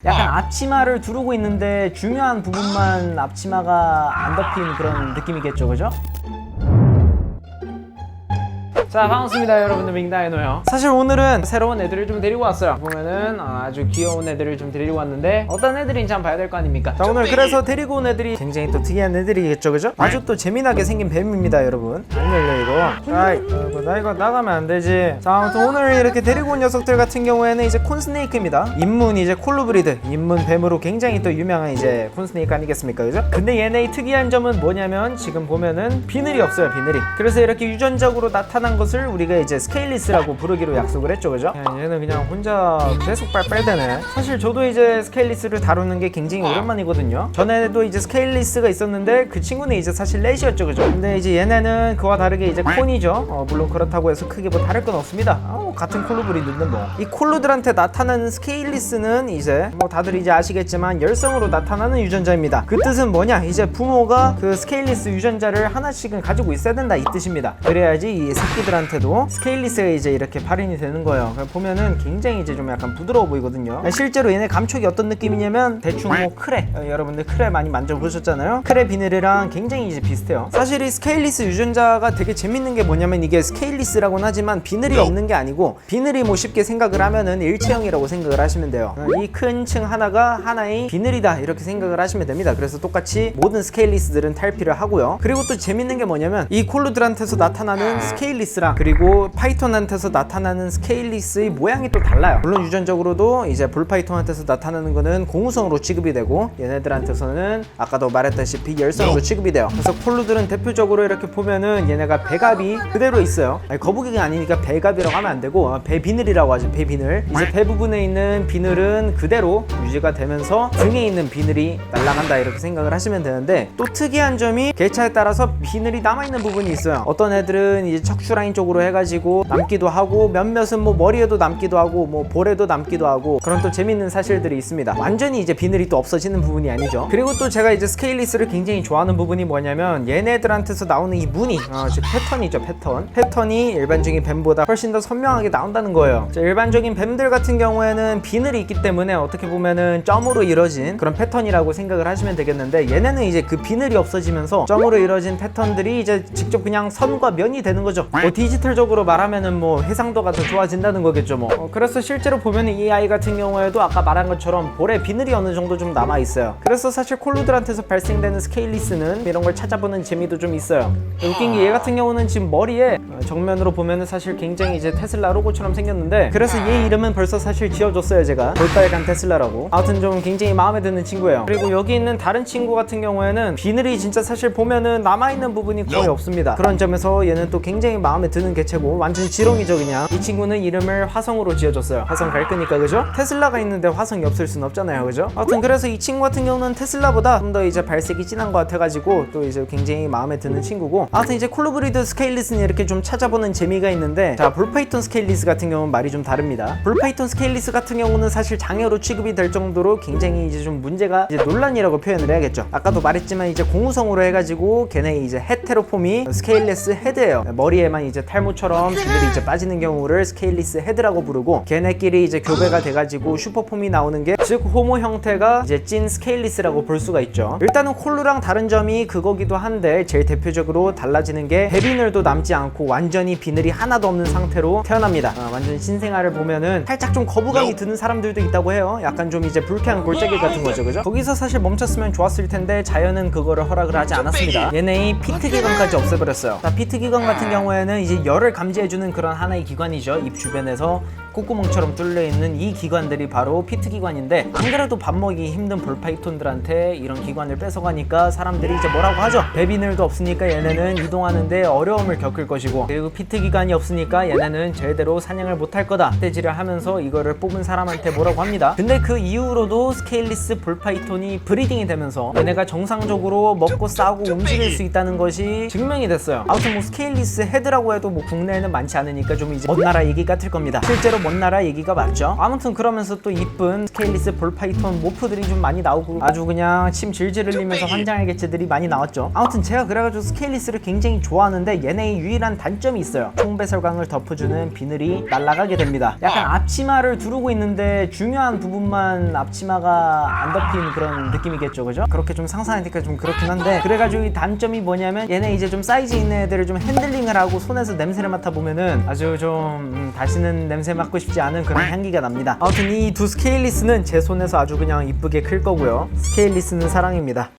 약간 앞치마를 두르고 있는데 중요한 부분만 앞치마가 안 덮인 그런 느낌이겠죠, 그죠? 자, 반갑습니다 여러분들, 밍다이노요. 사실 오늘은 새로운 애들을 좀 데리고 왔어요. 보면은 아주 귀여운 애들을 좀 데리고 왔는데 어떤 애들인지 한번 봐야 될 거 아닙니까? 자, 오늘 그래서 데리고 온 애들이 굉장히 또 특이한 애들이겠죠, 그죠? 아주 또 재미나게 생긴 뱀입니다, 여러분. 안 열려 이거. 나 이거 나가면 안 되지. 자, 아무튼 오늘 이렇게 데리고 온 녀석들 같은 경우에는 이제 콘스네이크입니다. 입문 이제 콜루브리드, 입문 뱀으로 굉장히 또 유명한 이제 콘스네이크 아니겠습니까, 그죠? 근데 얘네의 특이한 점은 뭐냐면 지금 보면은 비늘이 없어요, 비늘이. 그래서 이렇게 유전적으로 나타난 것을 우리가 이제 스케일리스라고 부르기로 약속을 했죠, 그죠? 얘는 그냥 혼자 계속 빨빨대네. 사실 저도 이제 스케일리스를 다루는 게 굉장히 오랜만이거든요. 전에도 이제 스케일리스가 있었는데 그 친구는 이제 사실 렛이었죠, 그죠? 근데 이제 얘네는 그와 다르게 이제 콘이죠. 물론 그렇다고 해서 크게 뭐 다를 건 없습니다. 같은 콜루브리드인데 뭐. 이 콜루들한테 나타나는 스케일리스는 이제 뭐 다들 이제 아시겠지만 열성으로 나타나는 유전자입니다. 그 뜻은 뭐냐? 이제 부모가 그 스케일리스 유전자를 하나씩은 가지고 있어야 된다, 이 뜻입니다. 그래야지 이 새끼들한테도 스케일리스가 이제 이렇게 발현이 되는 거예요. 보면은 굉장히 이제 좀 약간 부드러워 보이거든요. 실제로 얘네 감촉이 어떤 느낌이냐면 대충 뭐 크레, 여러분들 크레 많이 만져보셨잖아요. 크레 비늘이랑 굉장히 이제 비슷해요. 사실 이 스케일리스 유전자가 되게 재밌는 게 뭐냐면 이게 스케일리스라고는 하지만 비늘이 없는 게 아니고, 비늘이 뭐 쉽게 생각을 하면은 일체형이라고 생각을 하시면 돼요. 이 큰 층 하나가 하나의 비늘이다, 이렇게 생각을 하시면 됩니다. 그래서 똑같이 모든 스케일리스들은 탈피를 하고요. 그리고 또 재밌는 게 뭐냐면 이 콜루들한테서 나타나는 스케일리스랑 그리고 파이톤한테서 나타나는 스케일리스의 모양이 또 달라요. 물론 유전적으로도 이제 볼파이톤한테서 나타나는 거는 공우성으로 취급이 되고, 얘네들한테서는 아까도 말했다시피 열성으로 취급이 돼요. 그래서 콜루들은 대표적으로 이렇게 보면은 얘네가 배갑이 그대로 있어요. 거북이가 아니니까 배갑이라고 하면 안 되고 배비늘이라고 하죠. 배비늘. 이제 배 부분에 있는 비늘은 그대로 유지가 되면서 등에 있는 비늘이 날아간다, 이렇게 생각을 하시면 되는데, 또 특이한 점이 개체에 따라서 비늘이 남아있는 부분이 있어요. 어떤 애들은 이제 척추 라인 쪽으로 해가지고 남기도 하고, 몇몇은 뭐 머리에도 남기도 하고 뭐 볼에도 남기도 하고, 그런 또 재밌는 사실들이 있습니다. 완전히 이제 비늘이 또 없어지는 부분이 아니죠. 그리고 또 제가 이제 스케일리스를 굉장히 좋아하는 부분이 뭐냐면 얘네들한테서 나오는 이 무늬, 패턴이죠. 패턴이 일반적인 뱀보다 훨씬 더 선명하게 나온다는 거예요. 자, 일반적인 뱀들 같은 경우에는 비늘이 있기 때문에 어떻게 보면은 점으로 이루어진 그런 패턴이라고 생각을 하시면 되겠는데, 얘네는 이제 그 비늘이 없어지면서 점으로 이루어진 패턴들이 이제 직접 그냥 선과 면이 되는 거죠. 뭐 디지털적으로 말하면은 뭐 해상도가 더 좋아진다는 거겠죠, 뭐. 그래서 실제로 보면은 이 아이 같은 경우에도 아까 말한 것처럼 볼에 비늘이 어느 정도 좀 남아 있어요. 그래서 사실 콜루들한테서 발생되는 스케일리스는 이런 걸 찾아보는 재미도 좀 있어요. 웃긴 게 얘 같은 경우는 지금 머리에 정면으로 보면은 사실 굉장히 이제 테슬라 로고처럼 생겼는데, 그래서 얘 이름은 벌써 사실 지어줬어요, 제가. 볼빨간 테슬라라고. 아무튼 좀 굉장히 마음에 드는 친구예요. 그리고 여기 있는 다른 친구 같은 경우에는 비늘이 진짜 사실 보면은 남아있는 부분이 거의 없습니다. 그런 점에서 얘는 또 굉장히 마음에 드는 개체고 완전 지렁이죠, 그냥. 이 친구는 이름을 화성으로 지어줬어요. 화성 갈 거니까, 그죠? 테슬라가 있는데 화성이 없을 순 없잖아요, 그죠? 아무튼 그래서 이 친구 같은 경우는 테슬라보다 좀 더 이제 발색이 진한 것 같아가지고 또 이제 굉장히 마음에 드는 친구고, 아무튼 이제 콜루브리드 스케일리스는 이렇게 좀 찾아보는 재미가 있는데, 자, 볼파이톤 스케일리스 같은 경우는 말이 좀 다릅니다. 볼파이톤 스케일리스 같은 경우는 사실 장애로 취급이 될 정도로 굉장히 이제 좀 문제가 이제 논란이라고 표현을 해야겠죠. 아까도 말했지만 이제 공우성으로 해가지고 걔네 이제 헤테로폼이 스케일리스 헤드예요. 머리에만 이제 탈모처럼 비늘이 이제 빠지는 경우를 스케일리스 헤드라고 부르고, 걔네끼리 이제 교배가 돼가지고 슈퍼폼이 나오는 게 즉 호모 형태가 이제 찐 스케일리스라고 볼 수가 있죠. 일단은 콜루랑 다른 점이 그거기도 한데, 제일 대표적으로 달라지는 게 배비늘도 남지 않고 완전히 비늘이 하나도 없는 상태로 태어납니다. 완전 신생아를 보면은 살짝 좀 거부감이 드는 사람들도 있다고 해요. 약간 좀 이제 불쾌한 골짜기 같은 거죠, 그죠? 거기서 사실 멈췄으면 좋았을 텐데 자연은 그거를 허락을 하지 않았습니다. 얘네의 피트 기관까지 없애버렸어요. 자, 피트 기관 같은 경우에는 이제 열을 감지해주는 그런 하나의 기관이죠. 입 주변에서 콧구멍처럼 뚫려있는 이 기관들이 바로 피트 기관인데, 안 그래도 밥 먹기 힘든 볼파이톤들한테 이런 기관을 뺏어가니까 사람들이 이제 뭐라고 하죠. 배비늘도 없으니까 얘네는 이동하는데 어려움을 겪을 것이고, 그리고 피트 기관이 없으니까 얘네는 제대로 사냥을 못할 거다, 떼지를 하면서 이거를 뽑은 사람한테 뭐라고 합니다. 근데 그 이후로도 스케일리스 볼파이톤이 브리딩이 되면서 얘네가 정상적으로 먹고 싸고 움직일 수 있다는 것이 증명이 됐어요. 아무튼 뭐 스케일리스 헤드라고 해도 뭐 국내에는 많지 않으니까 좀 이제 먼 나라 얘기 같을 겁니다. 실제로 먼 나라 얘기가 맞죠. 아무튼 그러면서 또 이쁜 스케일리스 볼파이톤 모프들이 좀 많이 나오고 아주 그냥 침 질질 흘리면서 환장의 개체들이 많이 나왔죠. 아무튼 제가 그래가지고 스케일리스를 굉장히 좋아하는데 얘네의 유일한 단점이 있어요. 총배설광을 덮어주는 비늘이 날아가게 됩니다. 약간 앞치마를 두르고 있는데 중요한 부분만 앞치마가 안 덮인 그런 느낌이겠죠, 그죠? 그렇게 좀 상상하니까 좀 그렇긴 한데, 그래가지고 이 단점이 뭐냐면 얘네 이제 좀 사이즈 있는 애들을 좀 핸들링을 하고 손에서 냄새를 맡아보면은 아주 좀 다시는 냄새 맡고 싶지 않은 그런 향기가 납니다. 아무튼 이 두 스케일리스는 제 손에서 아주 그냥 이쁘게 클 거고요. 스케일리스는 사랑입니다.